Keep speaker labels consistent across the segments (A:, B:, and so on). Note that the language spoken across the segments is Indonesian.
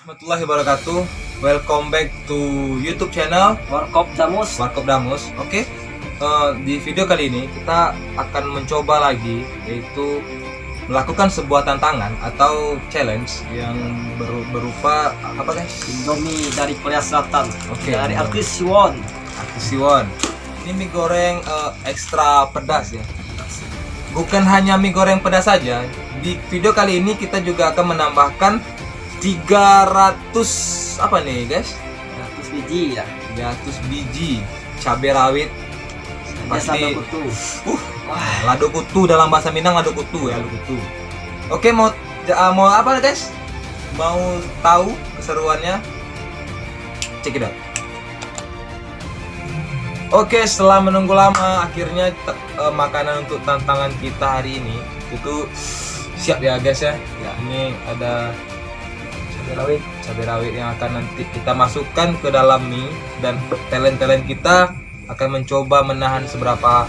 A: Warahmatullahi wabarakatuh. Welcome back to YouTube channel
B: Warkop Damus.
A: Oke. Di video kali ini kita akan mencoba lagi, yaitu melakukan sebuah tantangan atau challenge yang berupa apa guys?
B: Indomie dari Korea Selatan.
A: Oke,
B: Dari
A: Indomie.
B: artis Siwon.
A: Siwon. Ini mie goreng ekstra pedas ya. Bukan hanya mie goreng pedas saja. Di video kali ini kita juga akan menambahkan 300 apa nih guys?
B: 100 biji ya.
A: 300 biji cabai rawit. Pasti lado kutu, dalam bahasa Minang lado kutu ya, lado kutu. Oke, mau apa guys? Mau tahu keseruannya? Check it out. Oke, setelah menunggu lama, akhirnya makanan untuk tantangan kita hari ini itu siap ya guys ya. Ya, ini ada cabai rawit yang akan nanti kita masukkan ke dalam mie, dan talent kita akan mencoba menahan seberapa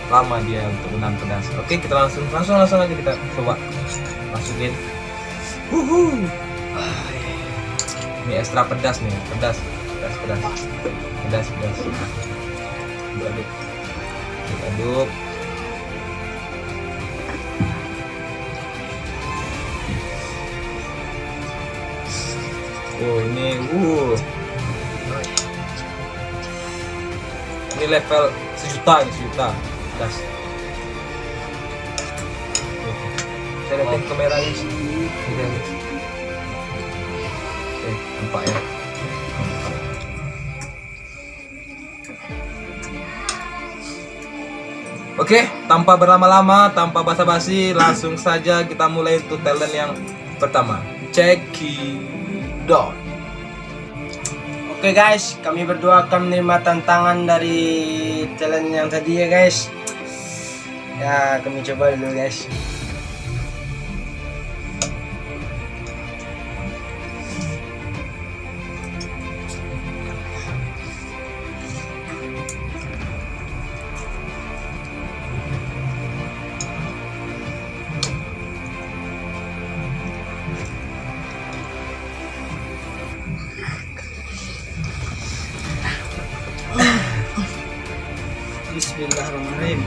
A: lama dia untuk menahan pedas. Oke, kita langsung aja kita coba masukin. Ini ekstra pedas nih, pedas. Aduk. Oh, ini level sejuta pedas. Saya lihatin kameranya sih. Nampak ya. Oke, tanpa berlama-lama, tanpa basa-basi, langsung saja kita mulai untuk talent yang pertama. Check it out.
B: Oke guys, kami berdua akan menerima tantangan dari talent yang tadi ya guys. Ya, kami coba dulu guys. Bismillahirrahmanirrahim.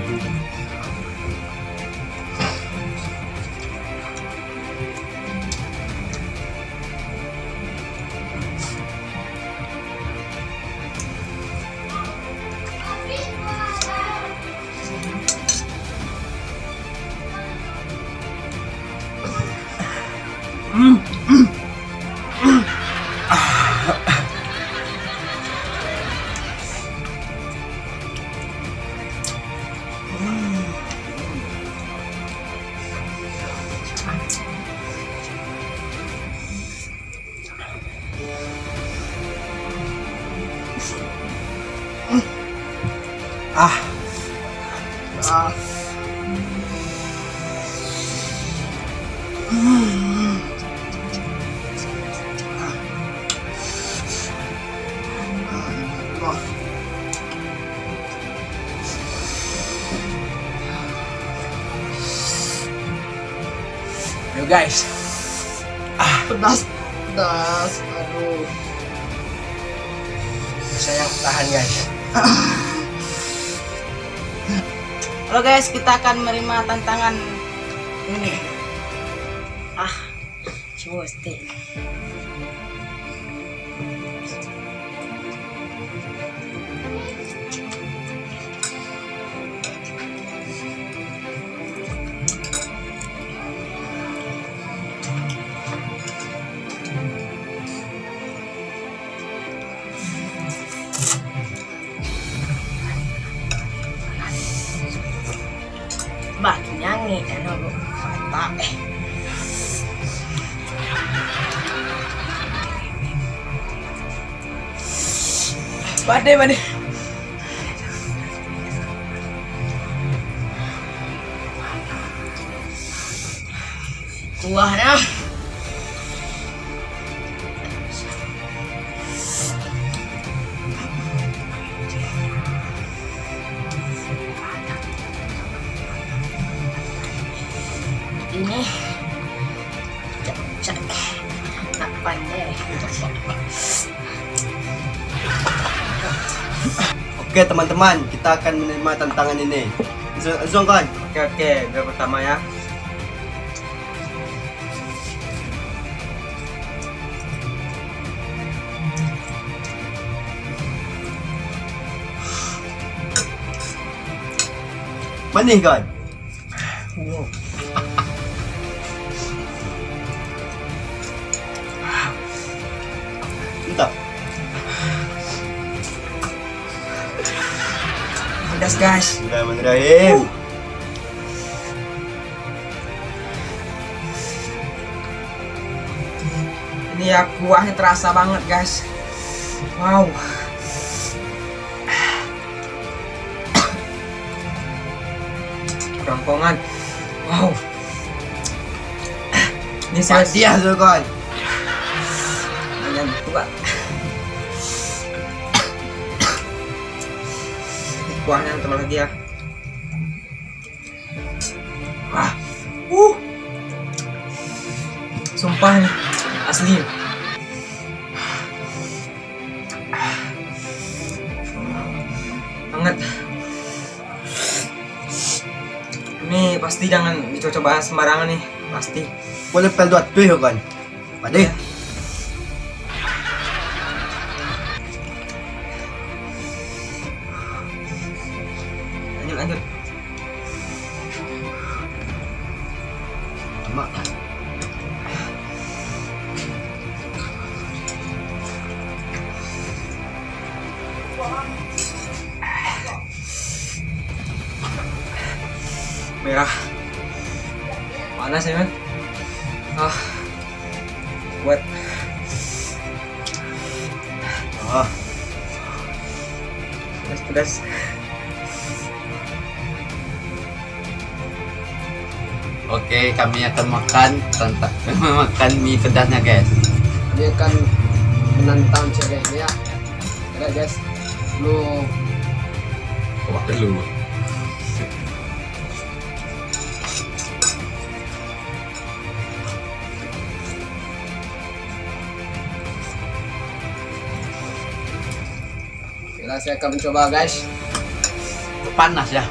A: Yo guys.
B: Pedas. Aduh. Saya tahan guys.
C: Halo guys, kita akan menerima tantangan ini. Custi. Bah, nyanyi enak lu. Mantap. Bade. Kuahnya. Ini jawabannya.
B: Oke teman-teman, kita akan menerima tantangan ini. Langsung kan? Oke, gue pertama ya. Manis kan?
C: Wow.
B: Entah.
C: Pedas guys.
B: Bismillahirrahmanirrahim.
C: Ini ya kuahnya terasa banget guys. Wow. Kerongkongan. Wow. Ini saya
B: Dia tuh kan.
C: jangan tua. Kuahnya tambah lagi ya. Wah. Sumpah nih, asli. Banget. Ini pasti jangan dicoba sembarangan nih, pasti.
B: Boleh pel dua tuh kan? Pade.
C: Lanjut.
B: Mak.
C: Merah. Panas ya, men? Buat. Pedas.
D: Oke, kami akan makan mie pedasnya guys.
B: Dia akan menantang cewek ini ya. Ada guys. Lu
D: Coba dulu.
B: Bila saya akan mencoba guys.
D: Panas ya.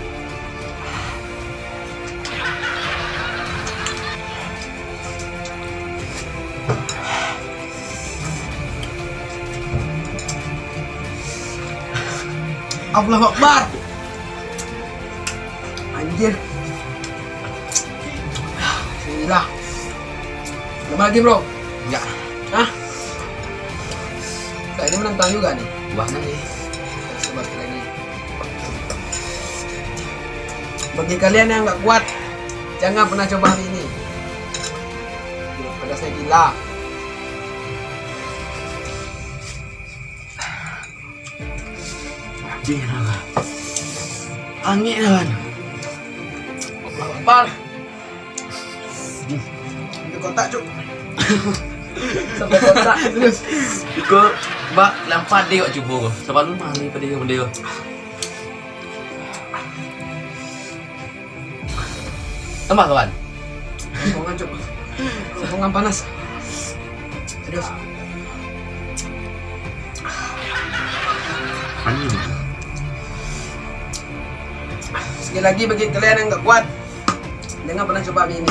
B: Allahu Akbar. Anjir. Bismillah. Coba lagi bro.
D: Enggak.
B: Ini menantang juga nih.
D: Buahnya nih.
B: Coba lagi. Bagi kalian yang nggak kuat, jangan pernah coba hari ini. Pedasnya gila.
D: Angin kan.
B: Allahu Akbar. Di kotak cuk. Sampai kotak terus.
D: Ikut bak lempar dia kok cuba. Sebab lu mali pada dia. Tambah kawan.
B: Rompongan cuk. Rompongan panas. Serius.
D: Angin.
B: Sekali lagi bagi kalian yang nggak kuat, jangan pernah coba mie ini.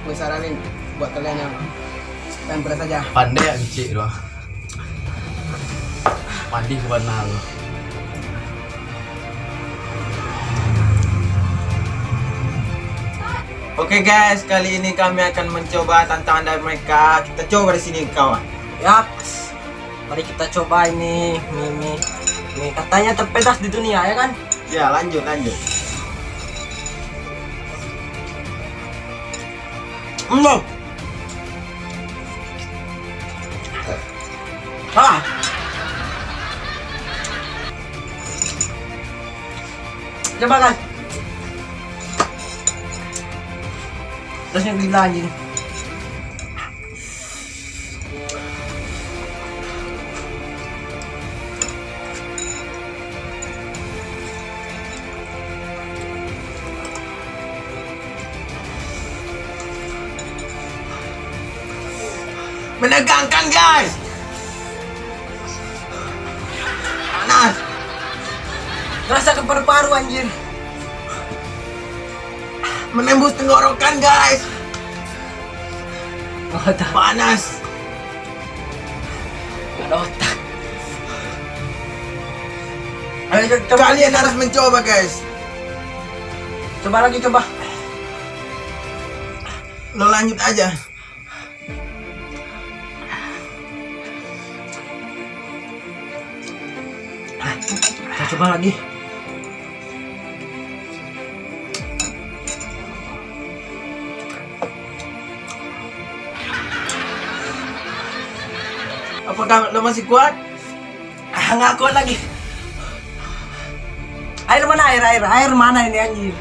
B: Gue saranin buat kalian yang pengen berat aja.
D: Pandai ya cik doang. Padi ke warna lu.
A: Oke guys, kali ini kami akan mencoba tantangan dari mereka. Kita coba di sini kawan.
C: Yap. Mari kita coba ini mie. Mie katanya terpedas di dunia ya kan?
A: Ya, lanjut.
C: Coba kan. Terusnya gila anjing.
A: Menegangkan guys. Panas.
C: Rasa ke paru-paru anjir.
A: Menembus tenggorokan guys.
C: Otak.
A: Panas.
C: Ada otak. Ayo coba.
A: Kalian harus mencoba guys.
C: Coba lagi coba.
A: Lo lanjut aja.
C: Kita coba lagi.
A: Apakah lo masih kuat?
C: Nggak kuat lagi. Air mana air mana ini anjir?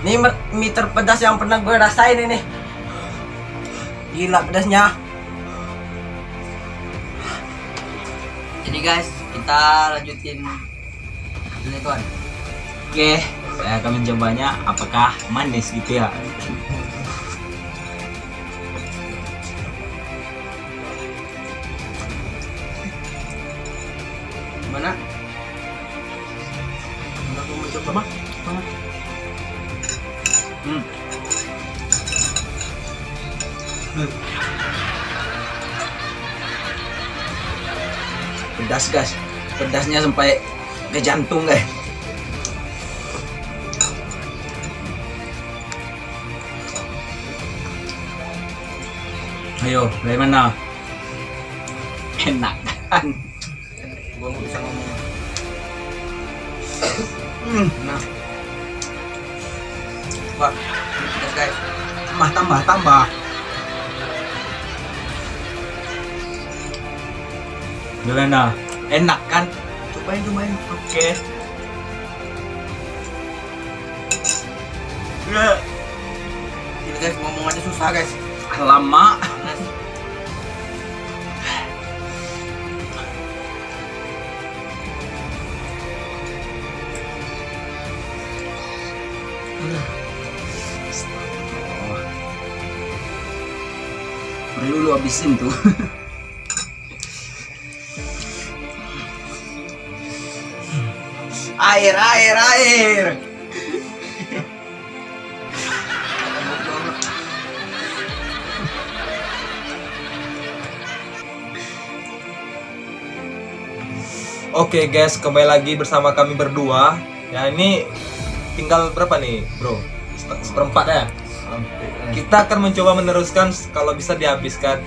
C: Ini mie terpedas yang pernah gue rasain ini. Gila pedasnya.
D: Jadi guys, kita lanjutin ini tuan.
E: Oke, saya akan mencobanya. Apakah manis gitu ya?
D: Gimana?
C: Aku mau coba.
E: Pedas guys, pedasnya sampai ke jantung guys. Ayo, dari mana? Enak kan?
C: Gua nggak bisa ngomong.
E: Nah,
C: Wah, pedas guys.
E: tambah. Gimana? Enak kan?
C: Cobain.
E: Oke.
C: Ini guys, ngomong aja susah guys.
E: Lama. Perlu lu habisin tuh. Air.
A: Oke guys, kembali lagi bersama kami berdua. Ya ini tinggal berapa nih bro? Seperempat ya. Kita akan mencoba meneruskan kalau bisa dihabiskan.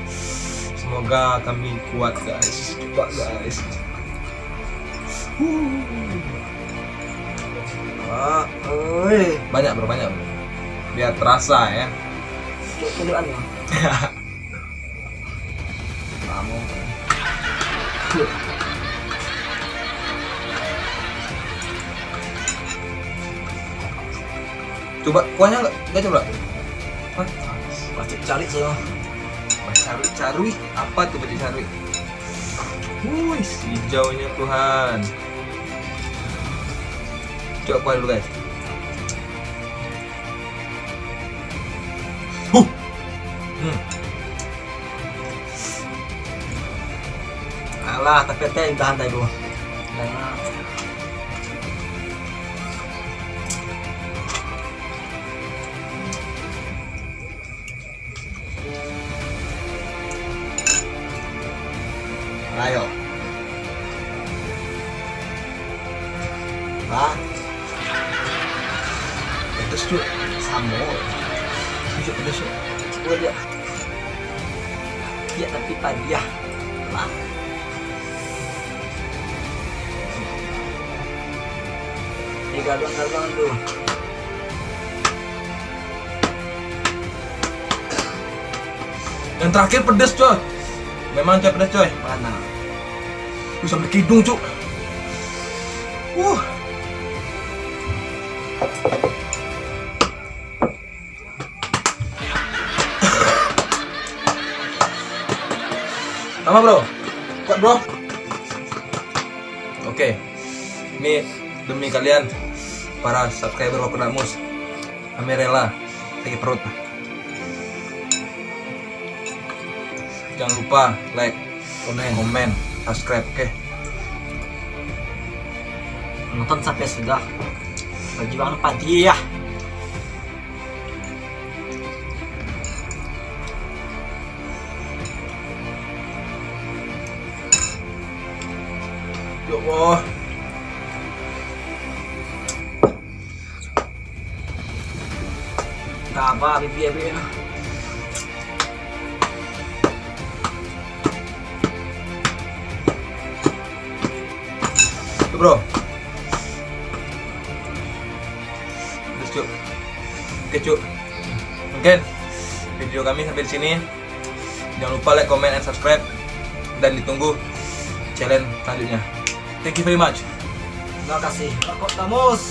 A: Semoga kami kuat guys. Coba guys. Banyak bro. Biar terasa ya.
C: Kiloan loh.
A: Coba kuahnya enggak coba.
C: Pasti cari sih.
A: Carui apa tuh baju carui? Wih, hijaunya Tuhan. Coba kuah dulu guys.
C: Alah, tapi teh tahan teh gua.
A: Ayo.
C: Ah,
A: Pedes tuh.
C: sambal.
A: Tujuh pedes tuh.
C: Gua dia. Iya, tapi padiah. Lah. Gagang tuh.
A: Yang terakhir pedes coy. Memang coy pedes coy.
C: Mana?
A: Sampai kidung cuk. Sama bro. Kuat bro. Oke. Ini demi kalian para subscriber Wakunamus. Kami rela sakit perut. Jangan lupa like, komen, subscribe, oke?
E: Nonton sampai sudah. Perjuangan Padilla.
A: Ya Allah.
E: Taba, bibi.
A: Tuh, bro. Terus, Cuk. Oke, Cuk. Mungkin video kami sampai di sini. Jangan lupa like, comment, and subscribe. Dan ditunggu challenge selanjutnya. Thank you very much.
C: Terima kasih. Kok Tamus.